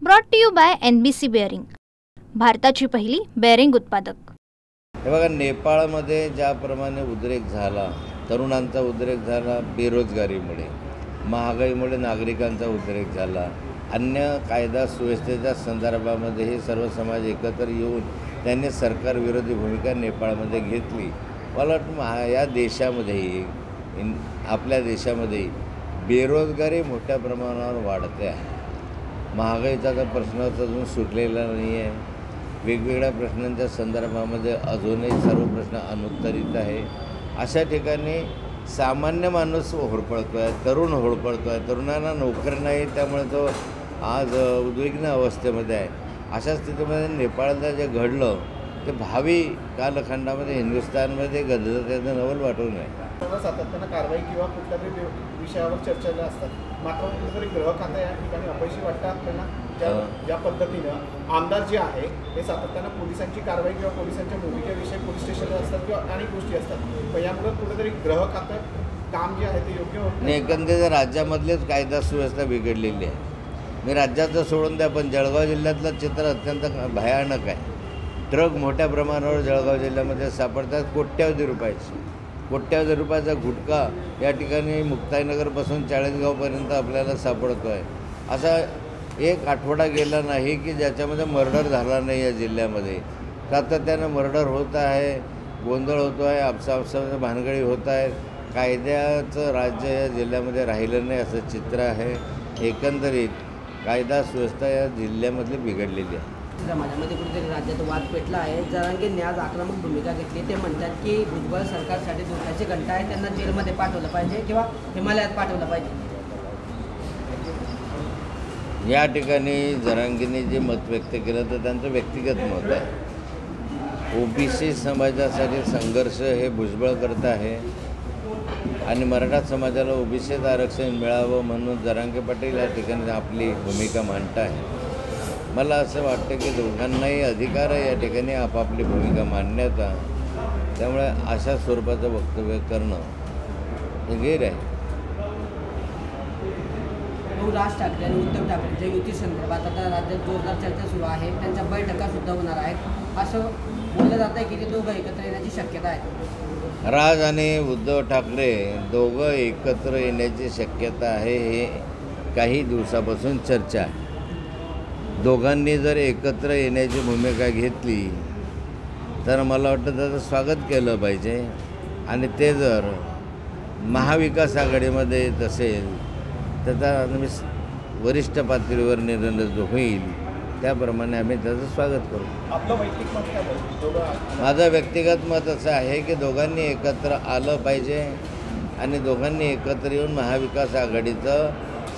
Brought to you by NBC bearing, भारताची पहिली bearing उत्पादक। हे बघा, नेपाळमध्ये ज्याप्रमाणे उद्रेक झाला, तरुणांचा उद्रेक झाला, बेरोजगारीमुळे, महागाईमुळे नागरिकांचा उद्रेक झाला, अन्य कायदा सुव्यवस्थेच्या संदर्भामध्ये हे सर्व समाज एकत्र येऊन त्यांनी सरकारविरोधी भूमिका नेपाळमध्ये घेतली। मला वाटतं या देशामध्येही, आपल्या देशामध्ये बेरोजगारी मोठ्या प्रमाणावर वाढते आहे। महागाईचा तर प्रश्न अजून सुटलेला नाही आहे। वेगवेगळ्या प्रश्नांच्या संदर्भामध्ये अजूनही सर्व प्रश्न अनुत्तरित आहे। अशा ठिकाणी सामान्य माणूस होरपळतो आहे, तरुण होरपळतो आहे, तरुणांना नोकरी नाही, त्यामुळे तो आज उद्विग्न अवस्थेमध्ये आहे। अशा स्थितीमध्ये नेपाळला जे घडलं ते भावी कालखंडामध्ये हिंदुस्थानमध्ये गदगदाचं नवल वाटून आहे। सातत्यानं कारवाई किंवा कुठल्यातरी विषयावर चर्चेला असतात, मात्र कुठेतरी गृह खातं या ठिकाणी अपयशी वाटतं आपल्याला। ज्या पद्धतीनं आमदार जे आहे ते सातत्यानं पोलिसांची कारवाई किंवा पोलिसांच्या भूमिकेविषयी पोलीस स्टेशनला असतात किंवा अनेक गोष्टी असतात, पण यामुळे कुठेतरी गृह खातं काम जे आहे ते योग्य होत नाही। एकंदरीत राज्यामधलेच कायदा सुव्यवस्था बिघडलेली आहे। मी राज्याचं सोडून द्या, पण जळगाव जिल्ह्यातलं चित्र अत्यंत भयानक आहे। ट्रक मोठ्या प्रमाणावर जळगाव जिल्ह्यामध्ये सापडतात, कोट्यावधी रुपयाचा गुटखा या ठिकाणी मुक्ताईनगरपासून चाळीसगावपर्यंत आपल्याला सापडतो आहे। असा एक आठवडा गेला नाही की ज्याच्यामध्ये मर्डर झाला नाही। या जिल्ह्यामध्ये सातत्यानं मर्डर होत आहे, गोंधळ होतो आहे, आपसामध्ये भानगडी होत आहेत, कायद्याचं राज्य या जिल्ह्यामध्ये राहिलं नाही असं चित्र आहे। एकंदरीत कायदा सुव्यवस्था या जिल्ह्यामधली बिघडलेली आहे। समाजामध्ये कुठेतरी राज्यात वाद पेटला आहे। जरांगेंनी आज आक्रमक भूमिका घेतली। ते म्हणतात की भुजबळ सरकारसाठी धोक्याचे घंटा आहे, त्यांना जेलमध्ये पाठवलं पाहिजे किंवा हिमालयात पाठवलं पाहिजे। या ठिकाणी जरांगेंनी जे मत व्यक्त केलं तर त्यांचं व्यक्तिगत मत आहे। OBC समाजासाठी संघर्ष हे भुजबळ करत आहे आणि मराठा समाजाला OBCत आरक्षण मिळावं म्हणून जरांगे पाटील या ठिकाणी आपली भूमिका मांडत आहे। मला असं वाटतं की दोघांनाही अधिकार आहे या ठिकाणी आपापली भूमिका मांडण्याचा, त्यामुळे अशा स्वरूपाचं वक्तव्य करणं हे गैर आहे। राज ठाकरे आणि उद्धव ठाकरेंच्या युती संदर्भात आता राज्यात जोरदार चर्चा सुरू आहे, त्यांच्या बैठका सुद्धा होणार आहेत असं बोललं जात आहे की ते दोघं एकत्र येण्याची शक्यता आहे। राज आणि उद्धव ठाकरे दोघं एकत्र येण्याची शक्यता आहे, हे काही दिवसापासून चर्चा आहे। दोघांनी जर एकत्र येण्याची भूमिका घेतली तर मला वाटतं त्याचं स्वागत केलं पाहिजे आणि ते जर महाविकास आघाडीमध्ये येत असेल तर त्याचा वरिष्ठ पातळीवर निर्णय जो होईल त्याप्रमाणे आम्ही त्याचं स्वागत करू। आपलं वैयक्तिक मत काय? माझं व्यक्तिगत मत असं आहे की दोघांनी एकत्र आलं पाहिजे आणि दोघांनी एकत्र येऊन महाविकास आघाडीचं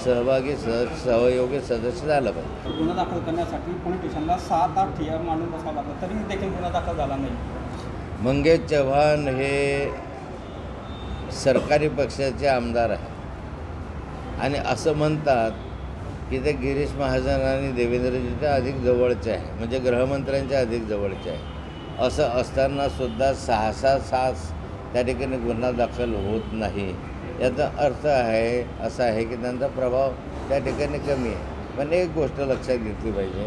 सहयोगी सदस्य झालं पाहिजे। गुन्हा दाखल करण्यासाठी पोलीस स्टेशनला 7-8 TR मांडून बसावं लागलं, तरी देखील गुन्हा दाखल झाला नाही। मंगेश चव्हाण हे सरकारी पक्षाचे आमदार आहेत आणि असं म्हणतात की ते गिरीश महाजन आणि देवेंद्रजीच्या अधिक जवळचे आहे, म्हणजे गृहमंत्र्यांच्या अधिक जवळचे आहे। असं असतानासुद्धा 6 त्या ठिकाणी गुन्हा दाखल होत नाही। याचा अर्थ आहे असा आहे की त्यांचा प्रभाव त्या ठिकाणी कमी आहे। पण एक गोष्ट लक्षात घेतली पाहिजे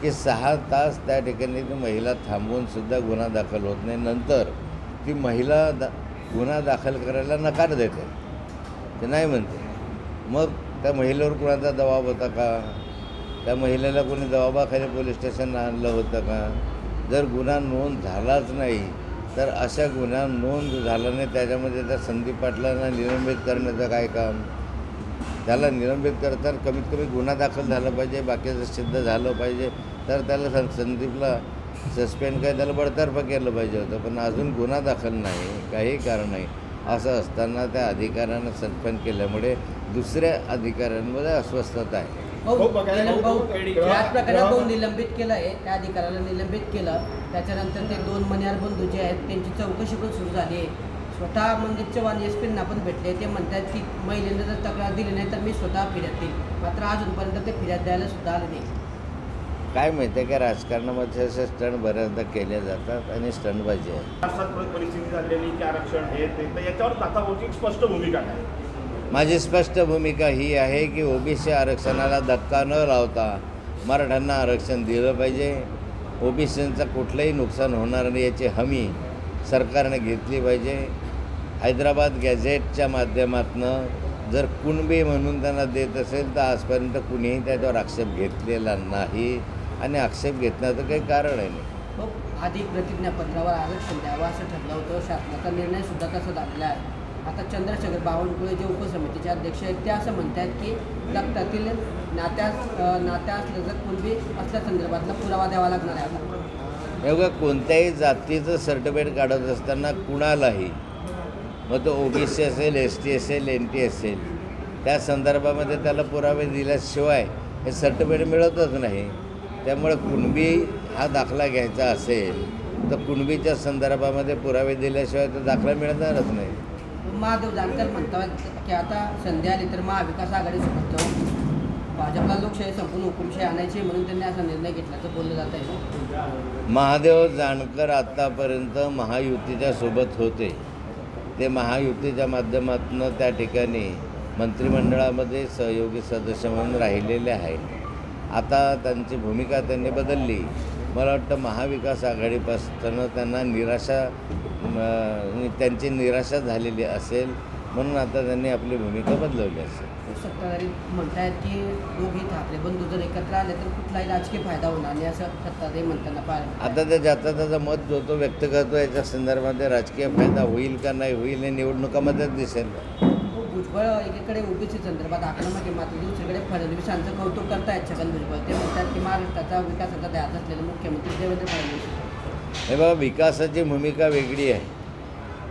की 6 तास त्या ठिकाणी ती महिला थांबवूनसुद्धा गुन्हा दाखल होत नाही। नंतर ती महिला गुन्हा दाखल करायला नकार देते, ते नाही म्हणते। मग त्या महिलेवर कुणाचा दबाव होता का? त्या महिलेला कोणी दबावाखाली पोलीस स्टेशनला आणलं होतं का? जर गुन्हा नोंद झालाच नाही तर अशा गुन्हा नोंद झाला नाही त्याच्यामध्ये त्या संदीप पाटलांना निलंबित करण्याचं काय काम? त्याला निलंबित करताना कमीत कमी गुन्हा दाखल झाला पाहिजे, बाकीचं सिद्ध झालं पाहिजे, तर त्याला संदीपला सस्पेंड काय त्याला बडतर्फ केलं पाहिजे होतं। पण अजून गुन्हा दाखल नाही, काही कारण नाही। असं असताना त्या अधिकाऱ्यांना सस्पेंड केल्यामुळे दुसऱ्या अधिकाऱ्यांमध्ये अस्वस्थता आहे। याच प्रकारे निलंबित केलं आहे, त्या अधिकाऱ्याला निलंबित केलं, त्याच्यानंतर ते 2 मण्यार बंधू जे आहेत त्यांची चौकशी पण सुरू झाली आहे। स्वतः मंगेश चव्हाण SP पण भेटले, ते म्हणतात की महिलेने जर तक्रार दिली नाही तर मी स्वतः फिर्याद देईल, मात्र अजूनपर्यंत ते फिर्याद द्यायला सुद्धा आले नाही। काय माहिती आहे का, राजकारणामध्ये असे स्टंट बऱ्याचदा केले जातात आणि स्टंटबाजी आहे। परिस्थिती झालेली की आरक्षण हे ते याच्यावर आता होती स्पष्ट भूमिका आहे। माझी स्पष्ट भूमिका ही आहे की OBC आरक्षणाला धक्का न लावता मराठ्यांना आरक्षण दिलं पाहिजे. ओबीसींचं कुठलंही नुकसान होणार नाही याची हमी सरकारने घेतली पाहिजे. हैदराबाद गॅझेटच्या माध्यमातून जर कुणबी म्हणून त्यांना देत असेल तर आजपर्यंत कुणीही त्याच्यावर आक्षेप घेतलेला नाही आणि आक्षेप घेतण्याचं काही कारण आहे नाही. आधी प्रतिज्ञापत्रावर आरक्षण द्यावं असं ठरलं होतं. शासनाचा निर्णयसुद्धा तसा झालेला आहे. आता चंद्रशेखर बावनकुळे जे उपसमितीचे अध्यक्ष आहेत ते असं म्हणत आहेत की रक्तातील नात्या असल्याचं कुणबी असल्यासंदर्भातला पुरावा द्यावा लागणार आहे. आता एवढं कोणत्याही जातीचं सर्टिफिकेट काढत असताना कुणालाही, मग तो ओबीसी असेल, ST असेल, NT असेल, त्या संदर्भामध्ये त्याला पुरावे दिल्याशिवाय हे सर्टिफिकेट मिळतच नाही. त्यामुळे कुणबी हा दाखला घ्यायचा असेल तर कुणबीच्या संदर्भामध्ये पुरावे दिल्याशिवाय तो दाखला मिळणारच नाही. महादेव जानकर म्हणतात की आता संधी आली तर महाविकास आघाडीसोबत भाजपला लोकशाही संपूर्ण हुकुमशाही आणायची म्हणून त्यांनी असा निर्णय घेतल्याचं बोललं जात आहे. महादेव जानकर आत्तापर्यंत महायुतीच्या सोबत होते. ते महायुतीच्या माध्यमातून त्या ठिकाणी मंत्रिमंडळामध्ये सहयोगी सदस्य म्हणून राहिलेले आहेत. आता त्यांची भूमिका त्यांनी बदलली. मला वाटतं महाविकास आघाडीपासून त्यांना त्यांची निराशा झालेली असेल म्हणून आता त्यांनी आपली भूमिका बदलवली असेल. सत्ताधारी म्हणतायत की दोघी ठाकरे बंधू जर एकत्र आले तर कुठलाही राजकीय फायदा होणार नाही असं सत्ताधारी म्हणताना पाहिलं. आता ते ज्याचा त्याचा मत जो तो व्यक्त करतो याच्या संदर्भामध्ये राजकीय फायदा होईल का नाही होईल हे निवडणुकामध्येच दिसेल. भुजबळ एकीकडे ओबीसी संदर्भात आक्रमक आहे, मात्र दुसरीकडे फडणवीसांचं कौतुक करतायत छगन भुजबळ. ते म्हणतात की महाराष्ट्राचा विकासाचा ध्यास असलेले मुख्यमंत्री देवेंद्र फडणवीस. हे बघा, विकासाची भूमिका वेगळी आहे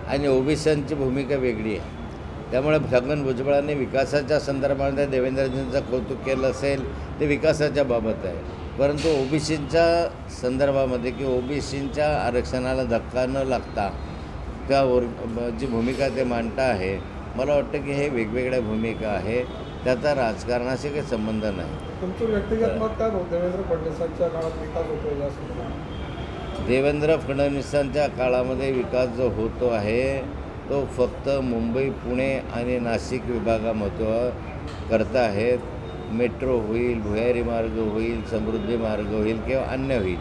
आणि ओबीसींची भूमिका वेगळी आहे. त्यामुळे छगन भुजबळांनी विकासाच्या संदर्भामध्ये देवेंद्रजींचं कौतुक केलं असेल ते विकासाच्या बाबत आहे. परंतु ओबीसींच्या संदर्भामध्ये किंवा ओबीसींच्या आरक्षणाला धक्का न लागता त्यावर जी भूमिका ते मांडता आहे, मला वाटतं की हे वेगवेगळ्या भूमिका आहे. त्याचा राजकारणाशी काही संबंध नाही. तुमचं व्यक्तिगत मत काय देवेंद्र फडणवीसांच्या काळात विकास होतो? देवेंद्र फडणवीसांच्या काळामध्ये विकास जो होतो आहे तो फक्त मुंबई, पुणे आणि नाशिक विभागामध्ये करता आहेत. मेट्रो होईल, भुयारी मार्ग होईल, समृद्धी मार्ग होईल किंवा अन्य होईल,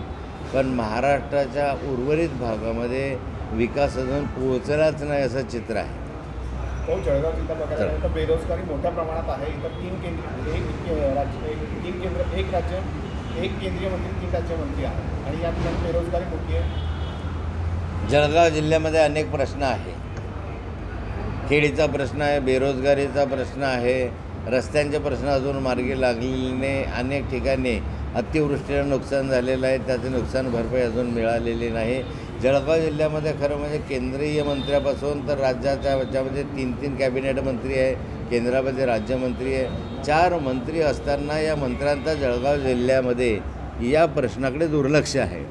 पण महाराष्ट्राच्या उर्वरित भागामध्ये विकास अजून पोहोचलाच नाही असं चित्र आहे. जळगाव जिल्हा बघायला तर बेरोजगारी मोठ्या प्रमाणात आहे. इथं 3 केंद्र, एक राज्य, एक केंद्रीय मंत्री, 3 राज्यमंत्री आहेत आणि या ठिकाणी बेरोजगारी मोठी आहे. जळगाव जिल्ह्यामध्ये अनेक प्रश्न आहे. खेडीचा प्रश्न आहे, बेरोजगारीचा प्रश्न आहे, रस्त्यांचे प्रश्न अजून मार्गी लागलेले, अनेक ठिकाणी अतिवृष्टीनं नुकसान झालेलं आहे, त्याचे नुकसान भरपाई अजून मिळालेली नाही. जळगाव जिल्ह्यामध्ये खरं म्हणजे केंद्रीय मंत्र्यापासून तर राज्याच्या याच्यामध्ये 3 कॅबिनेट मंत्री आहे, केंद्रामध्ये राज्यमंत्री आहे. 4 मंत्री असताना या मंत्र्यांचा जळगाव जिल्ह्यामध्ये या प्रश्नाकडे दुर्लक्ष आहे.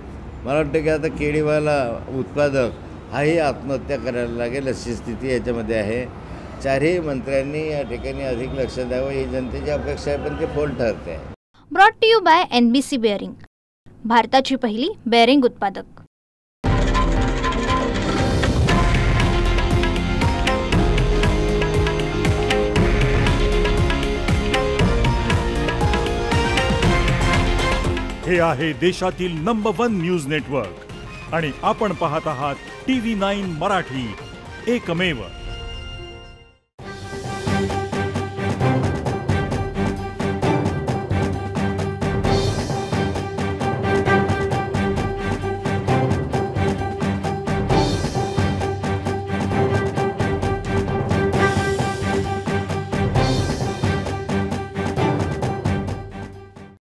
मला वाटतं की आता केळीवाला उत्पादक हाही आत्महत्या करायला लागेल अशी स्थिती याच्यामध्ये आहे. 4ही मंत्र्यांनी या ठिकाणी अधिक लक्ष द्यावं ही जनतेची अपेक्षा आहे, पण ते फोल ठरते आहे. Brought to you by NBC bearing, भारताची पहिली बेअरिंग उत्पादक. हे आहे देशातील नंबर 1 न्यूज नेटवर्क आणि आपण पाहत आहात TV9 मराठी, एकमेव.